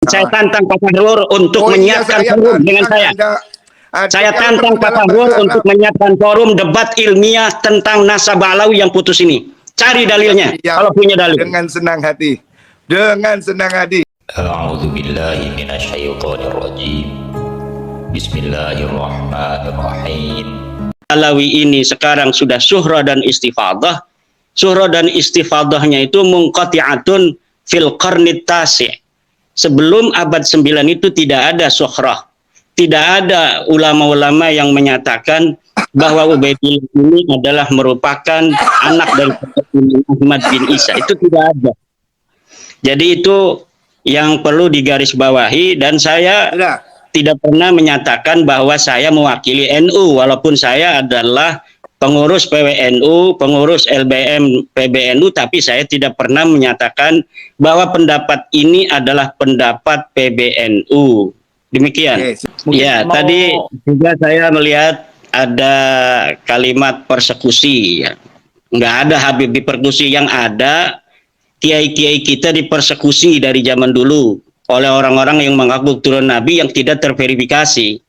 saya tantang Pak Fahrur untuk menyiapkan forum dengan saya. Saya tantang Pak Fahrur untuk menyiapkan forum debat ilmiah tentang nasabah Alawi yang putus ini. Cari dalilnya, kalau punya dalil. Dengan senang hati. Dengan senang hati. A'udzu billahi minasyaitonir rajim. Bismillahirrahmanirrahim. Alawi ini sekarang sudah syuhra dan istifadah. Syuhra dan istifadahnya itu munqati'atun fil qarnit tasi'. Sebelum abad 9 itu tidak ada syuhrah. Tidak ada ulama-ulama yang menyatakan bahwa Ubaidillah ini adalah merupakan anak dari Ahmad bin Isa. Itu tidak ada. Jadi itu yang perlu digarisbawahi, dan saya tidak pernah menyatakan bahwa saya mewakili NU, walaupun saya adalah pengurus PWNU, pengurus LBM PBNU, tapi saya tidak pernah menyatakan bahwa pendapat ini adalah pendapat PBNU. Demikian. Ya, tadi juga saya melihat ada kalimat persekusi. Ya. Nggak ada Habib dipersekusi, yang ada kiai-kiai kita dipersekusi dari zaman dulu oleh orang-orang yang mengaku turun Nabi yang tidak terverifikasi.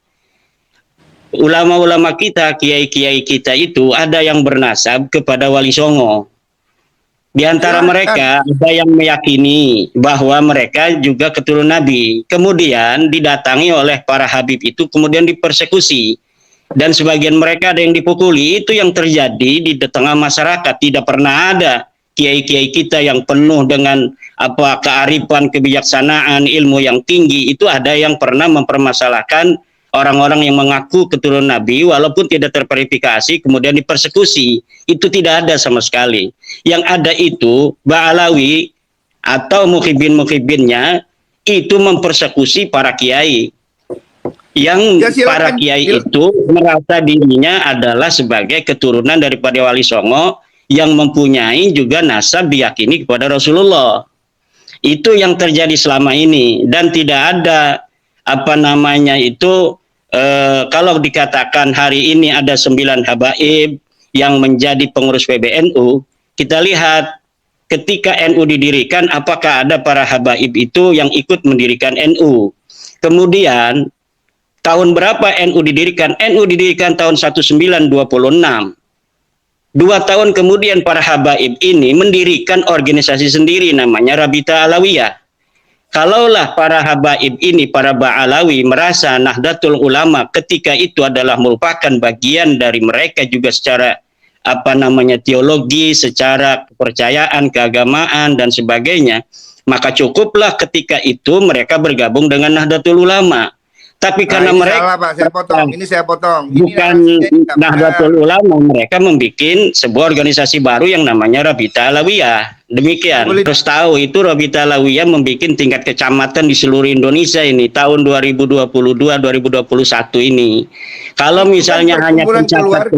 Ulama-ulama kita, kiai-kiai kita itu ada yang bernasab kepada Wali Songo. Di antara mereka ada yang meyakini bahwa mereka juga keturunan Nabi. Kemudian didatangi oleh para Habib itu, kemudian dipersekusi. Dan sebagian mereka ada yang dipukuli. Itu yang terjadi di tengah masyarakat. Tidak pernah ada kiai-kiai kita yang penuh dengan kearifan, kebijaksanaan, ilmu yang tinggi. Itu ada yang pernah mempermasalahkan orang-orang yang mengaku keturunan Nabi walaupun tidak terverifikasi kemudian dipersekusi. Itu tidak ada sama sekali. Yang ada itu Ba'alawi atau mukhibin-mukhibinnya itu mempersekusi para kiai. Yang para kiai itu merasa dirinya adalah sebagai keturunan daripada Wali Songo yang mempunyai juga nasab diyakini kepada Rasulullah. Itu yang terjadi selama ini, dan tidak ada kalau dikatakan hari ini ada 9 habaib yang menjadi pengurus PBNU, kita lihat ketika NU didirikan, apakah ada para habaib itu yang ikut mendirikan NU. Kemudian tahun berapa NU didirikan? NU didirikan tahun 1926. 2 tahun kemudian para habaib ini mendirikan organisasi sendiri namanya Rabita Alawiyah. Kalaulah para habaib ini, para Ba'alawi merasa Nahdlatul Ulama ketika itu adalah merupakan bagian dari mereka juga secara teologi, secara kepercayaan, keagamaan dan sebagainya, maka cukuplah ketika itu mereka bergabung dengan Nahdlatul Ulama. Tapi karena mereka salah, Pak. Saya potong. Bukan Nahdlatul Ulama, mereka membuat sebuah organisasi baru yang namanya Rabita Alawiyah. Demikian. Terus tahu itu Rabita Alawiyah membuat tingkat kecamatan di seluruh Indonesia ini tahun 2022-2021 ini. Kalau misalnya hanya pencatat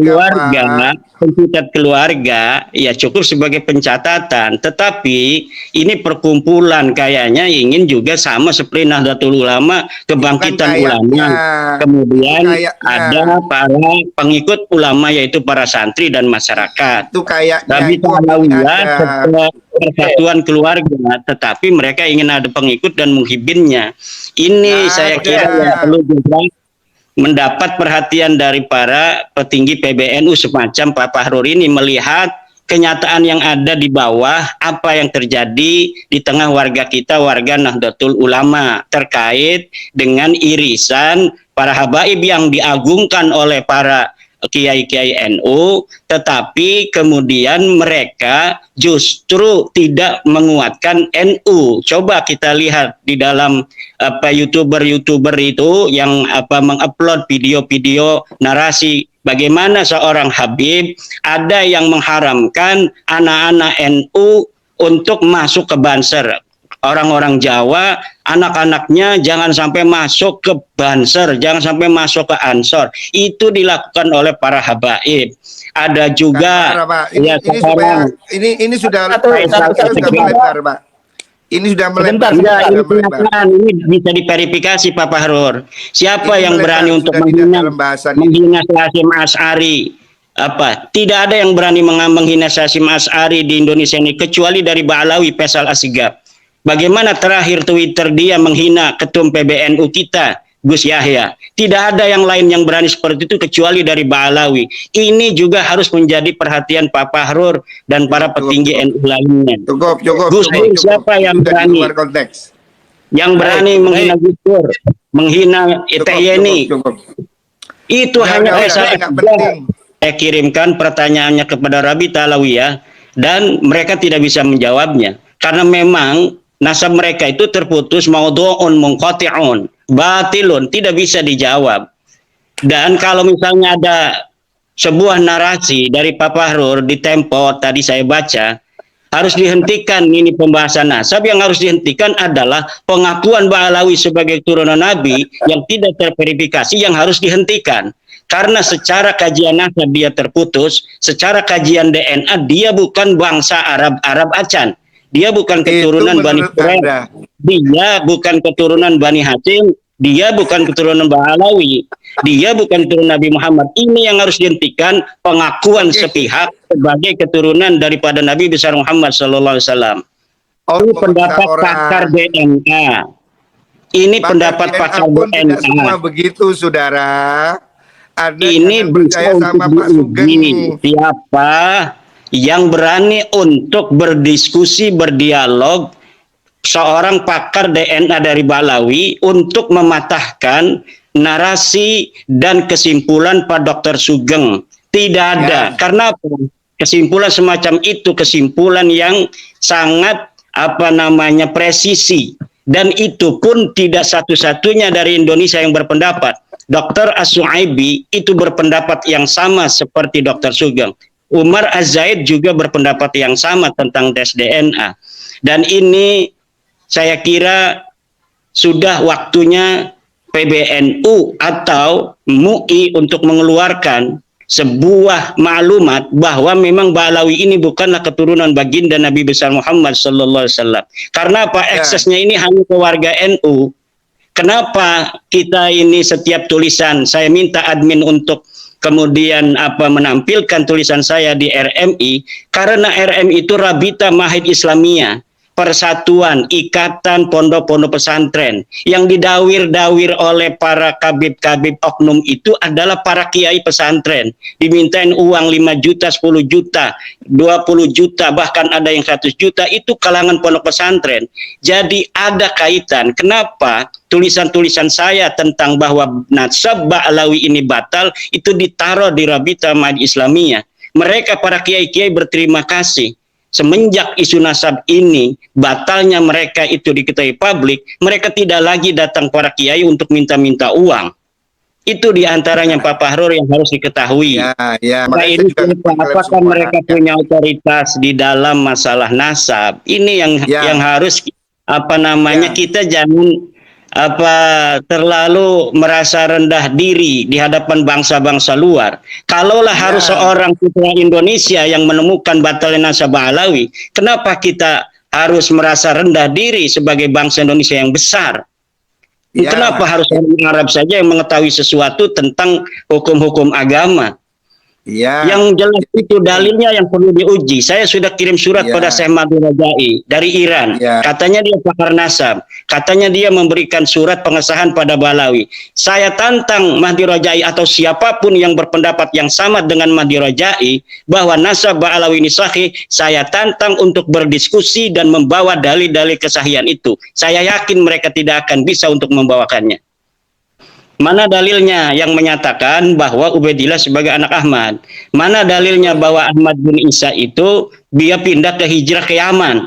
keluarga, ya cukup sebagai pencatatan. Tetapi ini perkumpulan kayaknya ingin juga sama seperti Nahdlatul Ulama, kebangkitan ulama. Kemudian ada para pengikut ulama yaitu para santri dan masyarakat. Itu kayaknya Rabita Alawiyah persatuan keluarga, tetapi mereka ingin ada pengikut dan muhibinnya. Ini saya kira yang perlu juga mendapat perhatian dari para petinggi PBNU semacam Pak Fahrur ini, melihat kenyataan yang ada di bawah, apa yang terjadi di tengah warga kita, warga Nahdlatul Ulama, terkait dengan irisan para habaib yang diagungkan oleh para kiai-kiai NU, tetapi kemudian mereka justru tidak menguatkan NU. Coba kita lihat di dalam YouTuber itu yang mengupload video-video narasi bagaimana seorang Habib ada yang mengharamkan anak-anak NU untuk masuk ke Banser. Orang-orang Jawa, anak-anaknya jangan sampai masuk ke Banser, jangan sampai masuk ke Ansor. Itu dilakukan oleh para habaib. Ada juga ini sudah melebar, Pak. Ini sudah melebar. Ini bisa diverifikasi Pak Fahrur. Siapa yang berani untuk menghina Hasyim Asy'ari? Tidak ada yang berani menghina Hasyim Asy'ari di Indonesia ini kecuali dari Ba'alawi Faisal Asgaf. Bagaimana terakhir Twitter dia menghina ketum PBNU kita, Gus Yahya. Tidak ada yang lain yang berani seperti itu kecuali dari Ba'alawi. Ini juga harus menjadi perhatian Pak Fahrur dan para petinggi NU lainnya. Cukup. Gus Dur siapa yang berani? Yang berani menghina Gus Dur, menghina Yeni. Itu hanya saya kirimkan pertanyaannya kepada Rabi Talawiyah dan mereka tidak bisa menjawabnya karena memang nasab mereka itu terputus, maudhu'un munqati'un, batilun, tidak bisa dijawab. Dan kalau misalnya ada sebuah narasi dari Pak Fahrur di Tempo tadi saya baca, harus dihentikan ini pembahasan nasab. Yang harus dihentikan adalah pengakuan Ba'alawi sebagai turunan Nabi yang tidak terverifikasi, yang harus dihentikan. Karena secara kajian nasab dia terputus, secara kajian DNA dia bukan bangsa Arab Acan. Dia bukan keturunan Bani Quraisy, dia bukan keturunan Bani Hashim, dia bukan keturunan Ba'alawi, dia bukan keturunan Nabi Muhammad. Ini yang harus dihentikan, pengakuan sepihak sebagai keturunan daripada Nabi besar Muhammad SAW. Ini pendapat pakar DNA. Ini pendapat pakar DNA. Semua begitu, saudara. Ini bisa untuk diuji siapa yang berani untuk berdiskusi, berdialog, seorang pakar DNA dari Ba'alawi untuk mematahkan narasi dan kesimpulan Pak Dr. Sugeng. Tidak ada. Karena kesimpulan semacam itu kesimpulan yang sangat presisi, dan itu pun tidak satu-satunya dari Indonesia yang berpendapat. Dr. As-Su'aibi itu berpendapat yang sama seperti Dr. Sugeng. Umar Az-Zaid juga berpendapat yang sama tentang tes DNA. Dan ini saya kira sudah waktunya PBNU atau MUI untuk mengeluarkan sebuah maklumat bahwa memang Ba'alawi ini bukanlah keturunan baginda Nabi besar Muhammad SAW. Karena apa? Eksesnya ini hanya ke warga NU. Kenapa kita ini setiap tulisan, saya minta admin untuk kemudian menampilkan tulisan saya di RMI, karena RMI itu Rabita Mahid Islamiyah, persatuan, ikatan pondok-pondok pesantren. Yang didawir-dawir oleh para kabib-kabib oknum itu adalah para kiai pesantren. Dimintain uang 5 juta, 10 juta, 20 juta, bahkan ada yang 100 juta, itu kalangan pondok pesantren. Jadi ada kaitan. Kenapa tulisan-tulisan saya tentang bahwa nasab Ba'alawi ini batal, itu ditaruh di Rabita Mahid Islamiyah. Mereka para kiai-kiai berterima kasih. Semenjak isu nasab ini, batalnya mereka itu diketahui publik, mereka tidak lagi datang para kiai untuk minta-minta uang. Itu diantaranya Pak Fahrur yang harus diketahui. Nah, ini apakah mereka punya otoritas di dalam masalah nasab? Ini yang harus kita jangan terlalu merasa rendah diri di hadapan bangsa-bangsa luar. Kalaulah harus seorang putra Indonesia yang menemukan batalnya nasab Ba'alawi, kenapa kita harus merasa rendah diri sebagai bangsa Indonesia yang besar? Kenapa harus orang Arab saja yang mengetahui sesuatu tentang hukum-hukum agama? Yang jelas itu dalilnya yang perlu diuji. Saya sudah kirim surat pada Syekh Mahdi Rajai dari Iran. Katanya dia pakar nasab. Katanya dia memberikan surat pengesahan pada Ba'alawi. Saya tantang Mahdi Rajai atau siapapun yang berpendapat yang sama dengan Mahdi Rajai bahwa nasab Ba'alawi ini sahih. Saya tantang untuk berdiskusi dan membawa dalil-dalil kesahihan itu. Saya yakin mereka tidak akan bisa untuk membawakannya. Mana dalilnya yang menyatakan bahwa Ubaidillah sebagai anak Ahmad? Mana dalilnya bahwa Ahmad bin Isa itu dia pindah ke hijrah ke Yaman?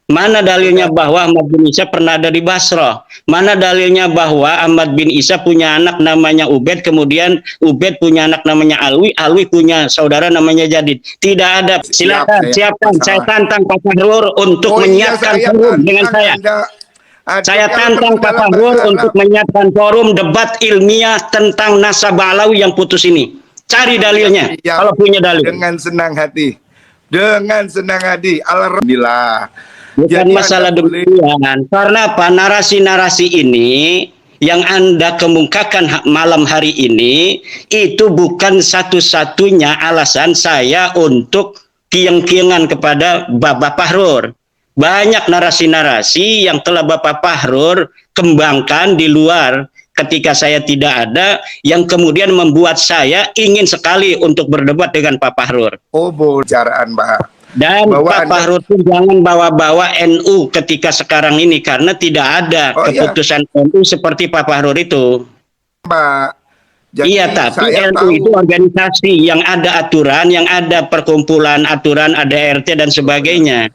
Mana dalilnya bahwa Ahmad bin Isa pernah ada di Basrah? Mana dalilnya bahwa Ahmad bin Isa punya anak namanya Ubaid, kemudian Ubaid punya anak namanya Alwi, Alwi punya saudara namanya Jadid? Tidak ada. Silakan, siapkan. Saya tantang Pak Fahrur untuk menyiapkan forum dengan saya. Saya tantang Pak Fahrur untuk menyiapkan forum debat ilmiah tentang nasab Ba'alawi yang putus ini. Cari dalilnya, kalau punya dalil. Dengan senang hati. Dengan senang hati. Alhamdulillah. Bukan masalah demikian. Karena apa? Narasi-narasi ini yang Anda kemukakan malam hari ini, itu bukan satu-satunya alasan saya untuk kieng-kiengan kepada Bapak Fahrur. Banyak narasi-narasi yang telah Bapak Fahrur kembangkan di luar ketika saya tidak ada, yang kemudian membuat saya ingin sekali untuk berdebat dengan Pak Fahrur. Oh, bicaraan, Pak. Dan Bahwa Pak Fahrur pun jangan bawa-bawa NU ketika sekarang ini, karena tidak ada keputusan NU seperti Pak Fahrur itu. Pak. Jadi iya, tapi saya NU itu organisasi yang ada aturan, yang ada perkumpulan aturan, ada RT dan sebagainya.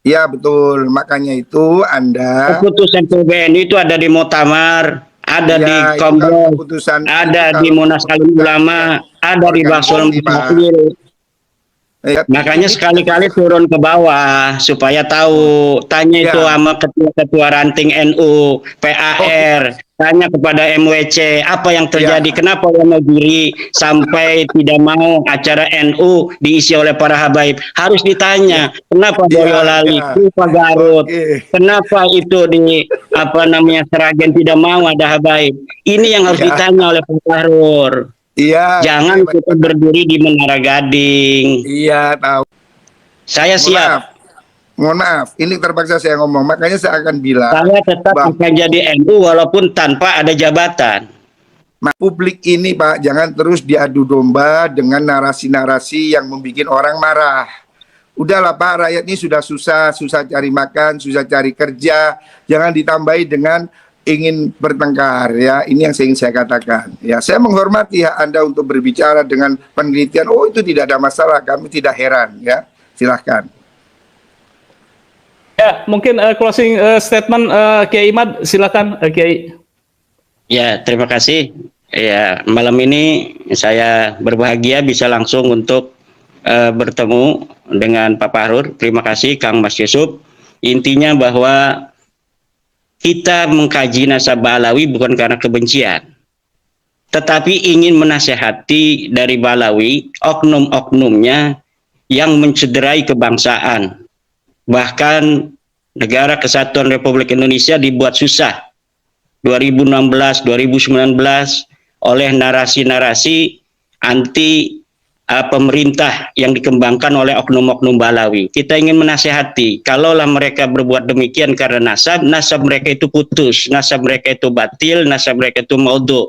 Iya, betul. Makanya itu Anda... Keputusan PBNU itu ada di Muktamar, ada ya, di Kompleks, ada di Munas Alim Ulama, ada di Basul Mufakir. Makanya sekali-kali turun ke bawah supaya tahu, tanya itu sama ketua-ketua ranting NU, PAR, tanya kepada MWC apa yang terjadi, kenapa Wonogiri sampai tidak mau acara NU diisi oleh para habaib. Harus ditanya, kenapa Boyolali, kenapa Garut, kenapa itu di Seragen tidak mau ada habaib. Ini yang harus ditanya oleh Pak Fahrur. Iya. Jangan kita berdiri di Menara Gading. Iya, tahu. Saya siap. Mohon maaf, ini terpaksa saya ngomong. Makanya saya akan bilang. Saya tetap akan jadi NU walaupun tanpa ada jabatan. Publik ini, Pak, jangan terus diadu domba dengan narasi-narasi yang membuat orang marah. Udahlah, Pak, rakyat ini sudah susah cari makan, susah cari kerja. Jangan ditambahi dengan ingin bertengkar, ya. Ini yang ingin saya katakan. Ya, saya menghormati hak Anda untuk berbicara dengan penelitian. Oh, itu tidak ada masalah, kami tidak heran, ya. Silahkan. Ya, mungkin closing statement Kiai Imad, silakan Kiai. Ya, terima kasih. Ya, malam ini saya berbahagia bisa langsung untuk bertemu dengan Pak Fahrur. Terima kasih Kang Mas Yusuf. Intinya bahwa kita mengkaji nasabah Alawi bukan karena kebencian, tetapi ingin menasehati dari Balawi oknum-oknumnya yang mencederai kebangsaan. Bahkan Negara Kesatuan Republik Indonesia dibuat susah 2016, 2019 oleh narasi-narasi anti pemerintah yang dikembangkan oleh oknum-oknum Balawi. Kita ingin menasehati, kalaulah mereka berbuat demikian karena nasab mereka itu putus, nasab mereka itu batil, nasab mereka itu maudhu.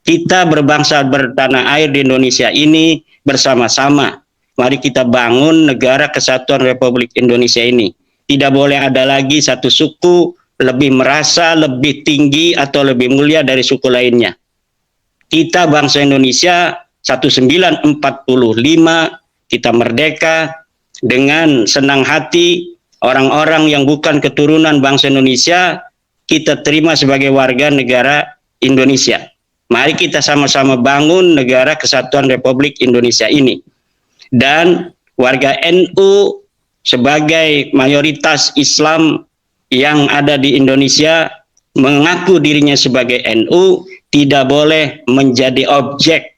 Kita berbangsa bertanah air di Indonesia ini bersama-sama. Mari kita bangun Negara Kesatuan Republik Indonesia ini. Tidak boleh ada lagi satu suku lebih merasa lebih tinggi atau lebih mulia dari suku lainnya. Kita bangsa Indonesia 1945 kita merdeka dengan senang hati. Orang-orang yang bukan keturunan bangsa Indonesia kita terima sebagai warga negara Indonesia. Mari kita sama-sama bangun Negara Kesatuan Republik Indonesia ini. Dan warga NU sebagai mayoritas Islam yang ada di Indonesia mengaku dirinya sebagai NU tidak boleh menjadi objek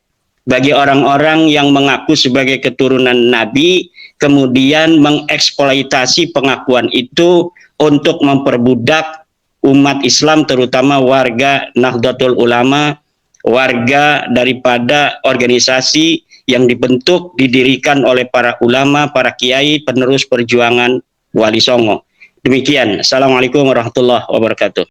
bagi orang-orang yang mengaku sebagai keturunan Nabi, kemudian mengeksploitasi pengakuan itu untuk memperbudak umat Islam, terutama warga Nahdlatul Ulama, warga daripada organisasi yang dibentuk, didirikan oleh para ulama, para kiai, penerus perjuangan Wali Songo. Demikian. Assalamualaikum warahmatullahi wabarakatuh.